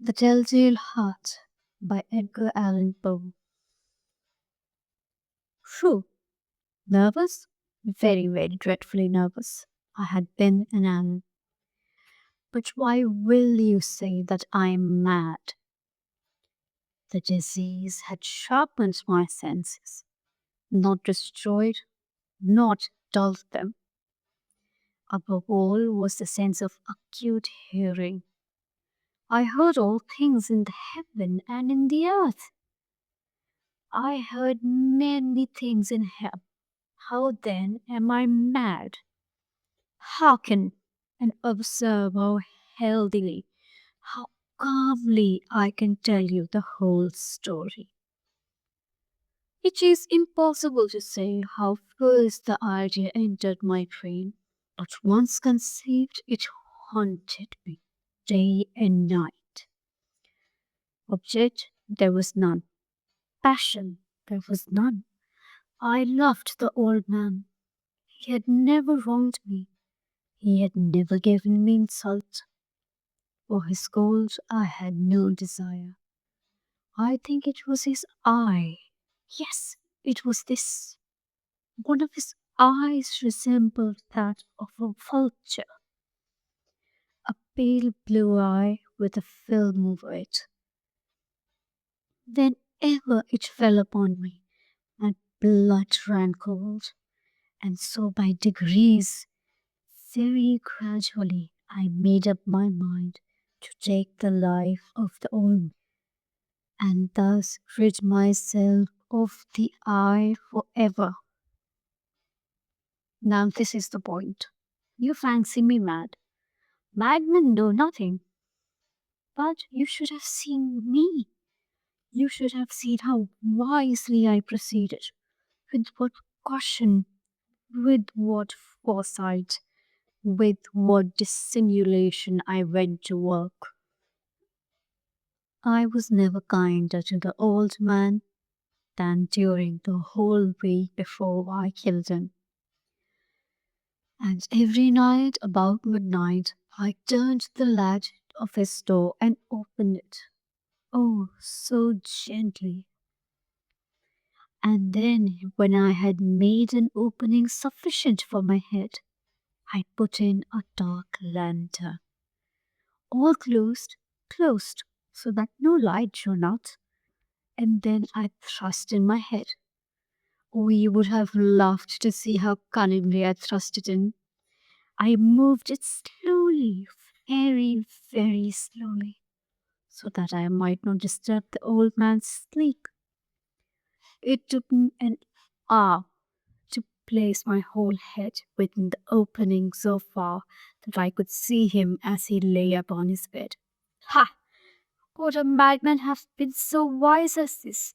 The Telltale Heart by Edgar Allan Poe. Phew, nervous? Very, very dreadfully nervous. I had been an Allan. But why will you say that I'm mad? The disease had sharpened my senses, not destroyed, not dulled them. Above all was the sense of acute hearing. I heard all things in the heaven and in the earth. I heard many things in heaven. How then am I mad? Hearken and observe how healthily, how calmly I can tell you the whole story. It is impossible to say how first the idea entered my brain, but once conceived, it haunted me day and night. Object, there was none. Passion, there was none. I loved the old man. He had never wronged me. He had never given me insult. For his gold I had no desire. I think it was his eye. Yes, it was this. One of his eyes resembled that of a vulture, a pale blue eye with a film over it. Whenever it fell upon me, my blood ran cold, and so by degrees, very gradually, I made up my mind to take the life of the old and thus rid myself of the eye forever. Now, this is the point. You fancy me mad. Madmen know nothing. But you should have seen me. You should have seen how wisely I proceeded, with what caution, with what foresight, with what dissimulation I went to work. I was never kinder to the old man than during the whole week before I killed him. And every night about midnight I turned the latch of his door and opened it. Oh, so gently. And then, when I had made an opening sufficient for my head, I put in a dark lantern. All closed, so that no light shone out. And then I thrust in my head. We would have laughed to see how cunningly I thrust it in. I moved it slowly, very, very slowly, so that I might not disturb the old man's sleep. It took me an hour to place my whole head within the opening so far that I could see him as he lay upon his bed. Ha! Could a madman have been so wise as this?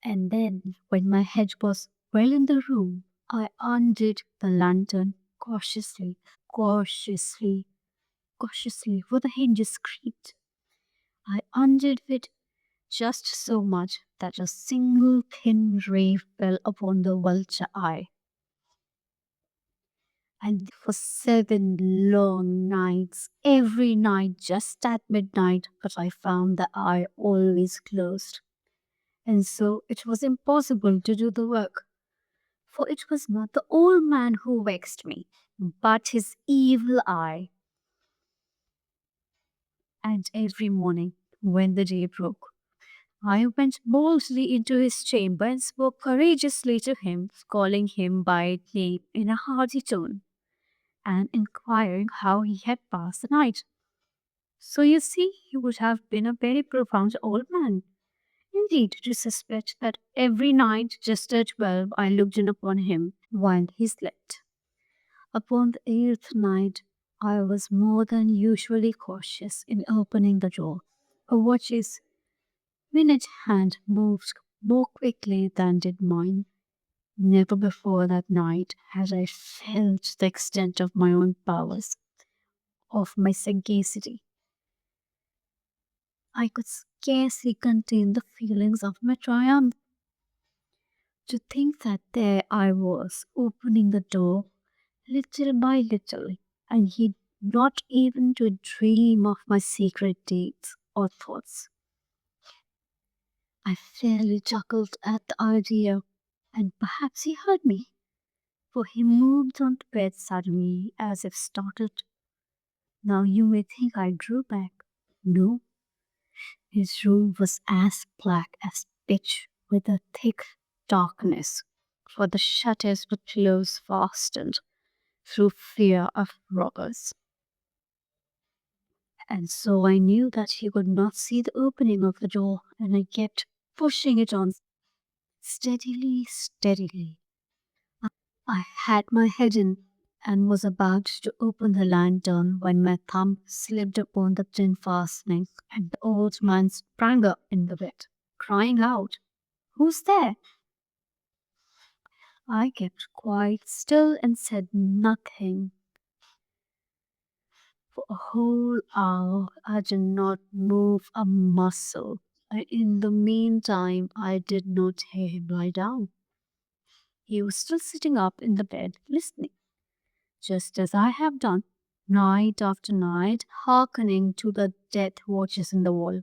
And then, when my head was well in the room, I undid the lantern cautiously, cautiously, cautiously, for the hinges creaked. I undid it just so much that a single thin ray fell upon the vulture eye. And for 7 long nights, every night just at midnight, but I found the eye always closed. And so it was impossible to do the work. For it was not the old man who vexed me, but his evil eye. And every morning, when the day broke, I went boldly into his chamber and spoke courageously to him, calling him by name in a hearty tone, and inquiring how he had passed the night. So you see, he would have been a very profound old man. Indeed, to suspect that every night, just at 12, I looked in upon him while he slept. Upon the 8th night, I was more than usually cautious in opening the door. A watch's minute hand moved more quickly than did mine. Never before that night had I felt the extent of my own powers, of my sagacity. I could scarcely contain the feelings of my triumph. To think that there I was, opening the door little by little, and he not even to dream of my secret deeds or thoughts. I fairly chuckled at the idea, and perhaps he heard me, for he moved on the bed suddenly as if startled. Now you may think I drew back. No, his room was as black as pitch with a thick darkness, for the shutters were closed fastened through fear of robbers. And so I knew that he could not see the opening of the door, and I kept pushing it on steadily, steadily. I had my head in and was about to open the lantern when my thumb slipped upon the tin fastening, and the old man sprang up in the bed, crying out, "Who's there?" I kept quite still and said nothing. For a whole hour I did not move a muscle. And in the meantime, I did not hear him lie down. He was still sitting up in the bed, listening, just as I have done, night after night, hearkening to the death watches in the wall.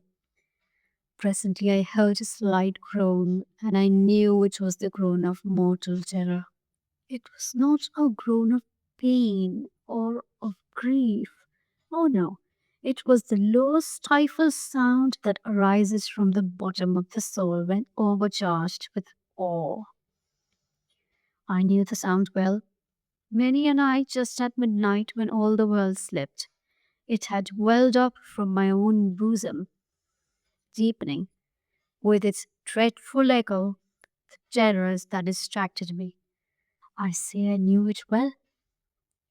Presently I heard a slight groan, and I knew it was the groan of mortal terror. It was not a groan of pain or of grief. Oh no, it was the low, stifled sound that arises from the bottom of the soul when overcharged with awe. I knew the sound well. Many a night just at midnight when all the world slept, it had welled up from my own bosom, deepening with its dreadful echo the terrors that distracted me. I say I knew it well.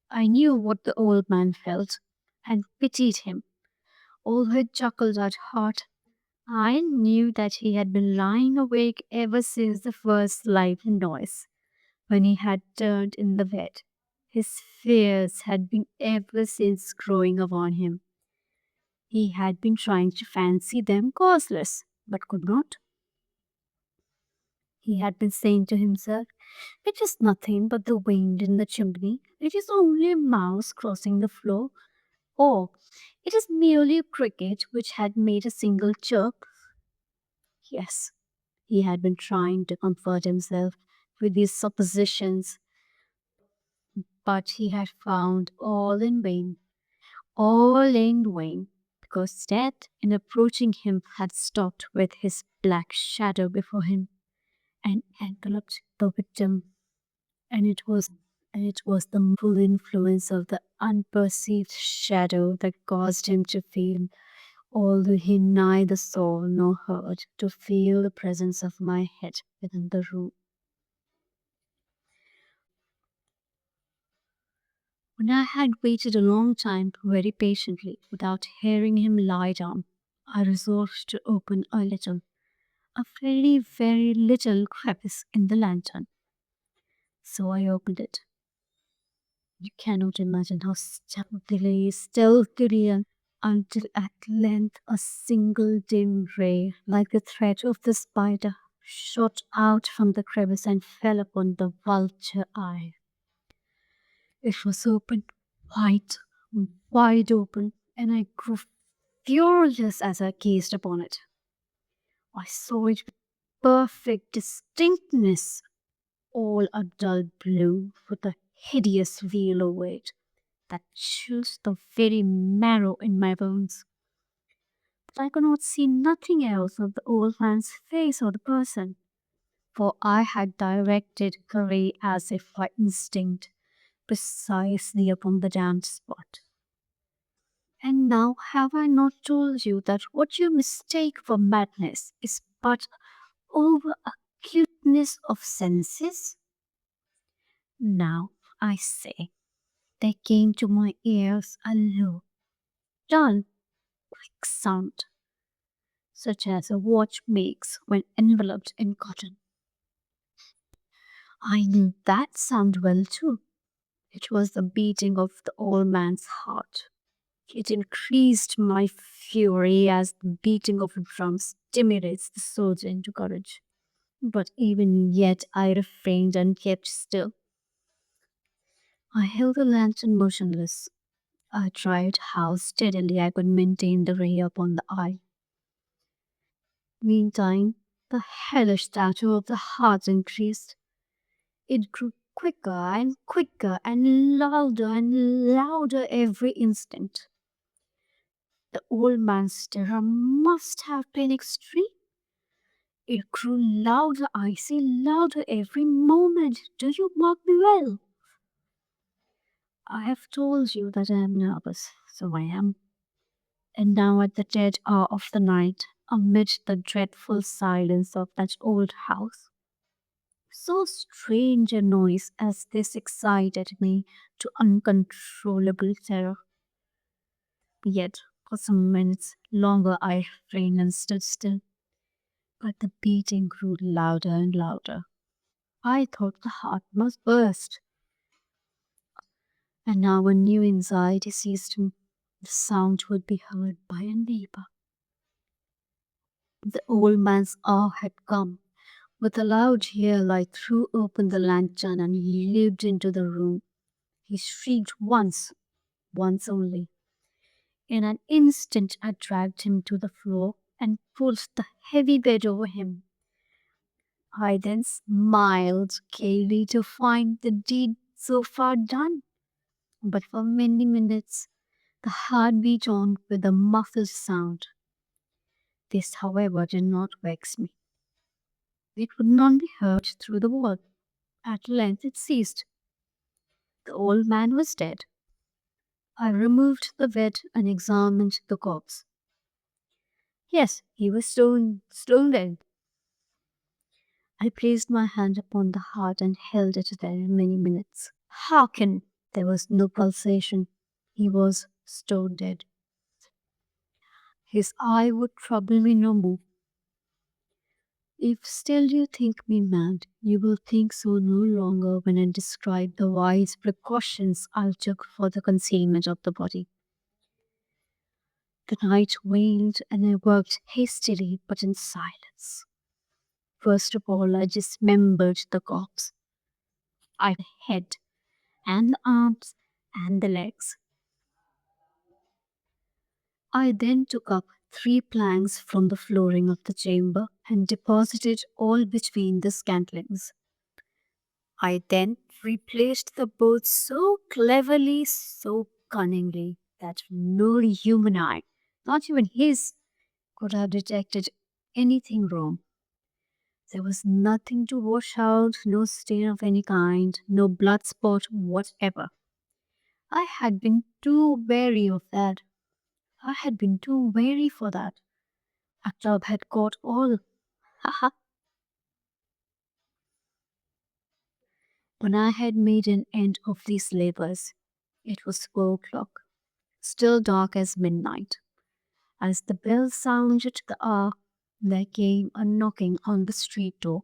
I knew what the old man felt, and pitied him, although it chuckled at heart. I knew that he had been lying awake ever since the first lively noise, when he had turned in the bed. His fears had been ever since growing upon him. He had been trying to fancy them causeless, but could not. He had been saying to himself, "It is nothing but the wind in the chimney. It is only a mouse crossing the floor. Or it is merely a cricket which had made a single chirp." Yes, he had been trying to comfort himself with these suppositions, but he had found all in vain, all in vain, because death, in approaching him, had stopped with his black shadow before him and enveloped the victim, and it was the full influence of the unperceived shadow that caused him to feel, although he neither saw nor heard, to feel the presence of my head within the room. When I had waited a long time, very patiently, without hearing him lie down, I resolved to open a very, very little crevice in the lantern. So I opened it. You cannot imagine how stealthily, until at length a single dim ray, like the thread of the spider, shot out from the crevice and fell upon the vulture eye. It was open, wide, wide open, and I grew furious as I gazed upon it. I saw it with perfect distinctness, all a dull blue, with a hideous veil over it that chills the very marrow in my bones. But I could not see nothing else of the old man's face or the person, for I had directed the ray as if by instinct, precisely upon the damned spot. And now have I not told you that what you mistake for madness is but over acuteness of senses? Now, I say, there came to my ears a low, dull, quick sound, such as a watch makes when enveloped in cotton. I knew that sound well too. It was the beating of the old man's heart. It increased my fury as the beating of a drum stimulates the soldier into courage. But even yet I refrained and kept still. I held the lantern motionless. I tried how steadily I could maintain the ray upon the eye. Meantime, the hellish tattoo of the heart increased. It grew quicker and quicker and louder every instant. The old man's terror must have been extreme. It grew louder, I say louder every moment. Do you mark me well? I have told you that I am nervous, so I am. And now at the dead hour of the night, amid the dreadful silence of that old house, so strange a noise as this excited me to uncontrollable terror. Yet, for some minutes longer I refrained and stood still, but the beating grew louder and louder. I thought the heart must burst, and now a new anxiety seized me. The sound would be heard by a neighbor. The old man's hour had come. With a loud yell, I threw open the lantern and leaped into the room. He shrieked once only. In an instant, I dragged him to the floor and pulled the heavy bed over him. I then smiled gaily to find the deed so far done. But for many minutes, the heart beat on with a muffled sound. This, however, did not vex me. It would not be heard through the wall. At length it ceased. The old man was dead. I removed the bed and examined the corpse. Yes, he was stone dead. I placed my hand upon the heart and held it there many minutes. Hearken! There was no pulsation. He was stone dead. His eye would trouble me no more. If still you think me mad, you will think so no longer when I describe the wise precautions I took for the concealment of the body. The night waned and I worked hastily but in silence. First of all, I dismembered the corpse. I the head and the arms and the legs. I then took up 3 planks from the flooring of the chamber and deposited all between the scantlings. I then replaced the boards so cleverly, so cunningly, that no human eye, not even his, could have detected anything wrong. There was nothing to wash out, no stain of any kind, no blood spot whatever. I had been too wary of that. I had been too wary for that. A club had caught all. Ha ha! When I had made an end of these labors, it was 4 o'clock, still dark as midnight. As the bell sounded the hour, there came a knocking on the street door.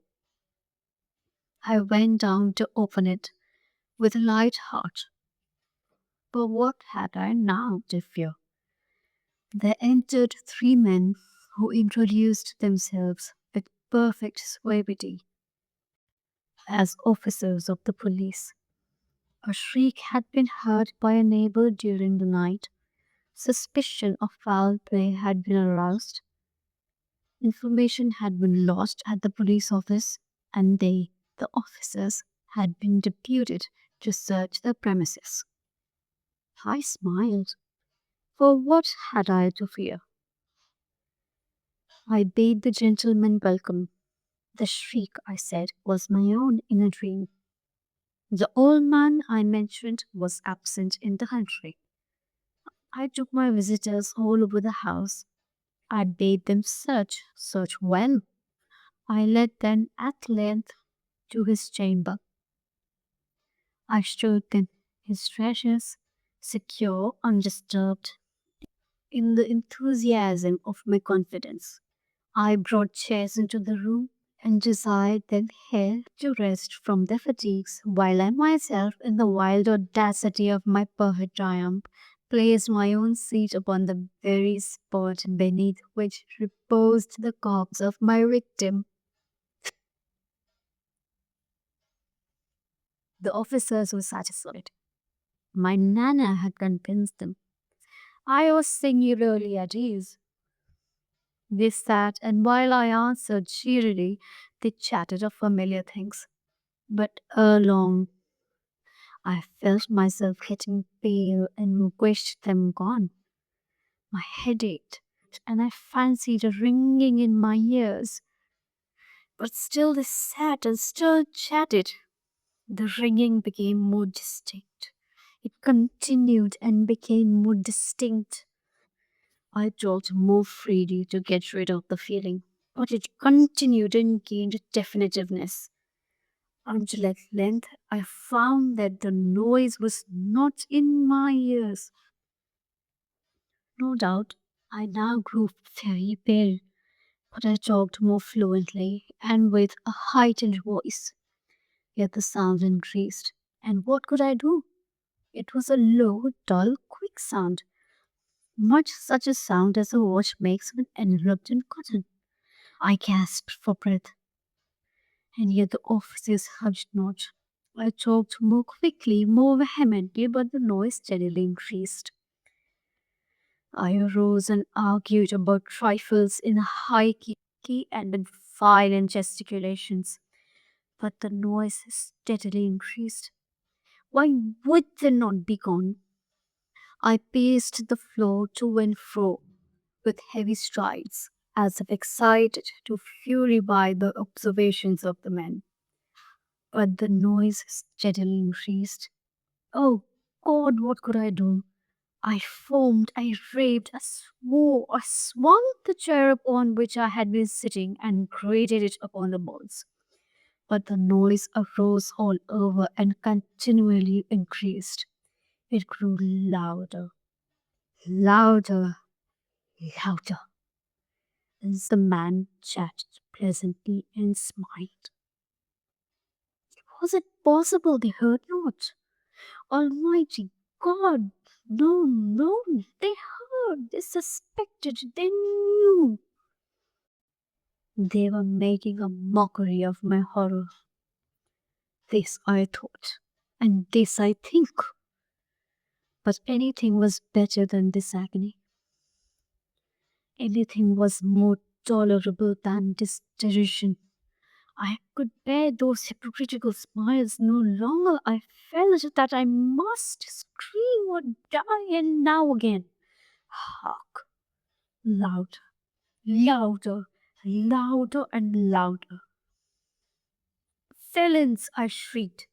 I went down to open it with a light heart. But what had I now to fear? There entered 3 men who introduced themselves with perfect suavity as officers of the police. A shriek had been heard by a neighbor during the night. Suspicion of foul play had been aroused. Information had been lost at the police office, and they, the officers, had been deputed to search the premises. I smiled, for what had I to fear? I bade the gentleman welcome. The shriek, I said, was my own in a dream. The old man I mentioned was absent in the country. I took my visitors all over the house. I bade them search well. I led them at length to his chamber. I showed them his treasures, secure, undisturbed. In the enthusiasm of my confidence, I brought chairs into the room and desired them here to rest from their fatigues, while I myself, in the wild audacity of my perfect triumph, placed my own seat upon the very spot beneath which reposed the corpse of my victim. The officers were satisfied. My nana had convinced them. I was singularly at ease. They sat, and while I answered cheerily, they chatted of familiar things. But ere long, I felt myself getting pale and wished them gone. My head ached, and I fancied a ringing in my ears. But still they sat and still chatted. The ringing became more distinct. It continued and became more distinct. I talked more freely to get rid of the feeling, but it continued and gained definitiveness until at length I found that the noise was not in my ears. No doubt I now grew very pale, but I talked more fluently and with a heightened voice. Yet the sound increased, and what could I do? It was a low, dull, quick sound, much such a sound as a watch makes when enveloped in cotton. I gasped for breath, and yet the officers hushed not. I talked more quickly, more vehemently, but the noise steadily increased. I arose and argued about trifles in a high key and with violent gesticulations, but the noise steadily increased. Why would they not be gone? I paced the floor to and fro with heavy strides, as if excited to fury by the observations of the men. But the noise steadily increased. Oh God, what could I do? I foamed, I raved, I swore, I swung the chair upon which I had been sitting and grated it upon the boards. But the noise arose all over and continually increased. It grew louder, louder, louder, as the man chatted pleasantly and smiled. Was it possible they heard not? Almighty God! No, no, they heard, they suspected, they knew. They were making a mockery of my horror. This I thought, and this I think. But anything was better than this agony. Anything was more tolerable than this derision. I could bear those hypocritical smiles no longer. I felt that I must scream or die, and now again. Hark! Louder, louder, louder, and louder. Villains! I shrieked.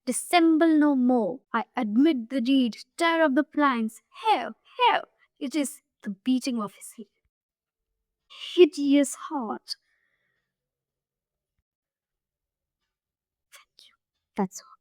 Dissemble no more. I admit the deed. Tear up the planks. Here, here! It is the beating of his hideous heart. That's all.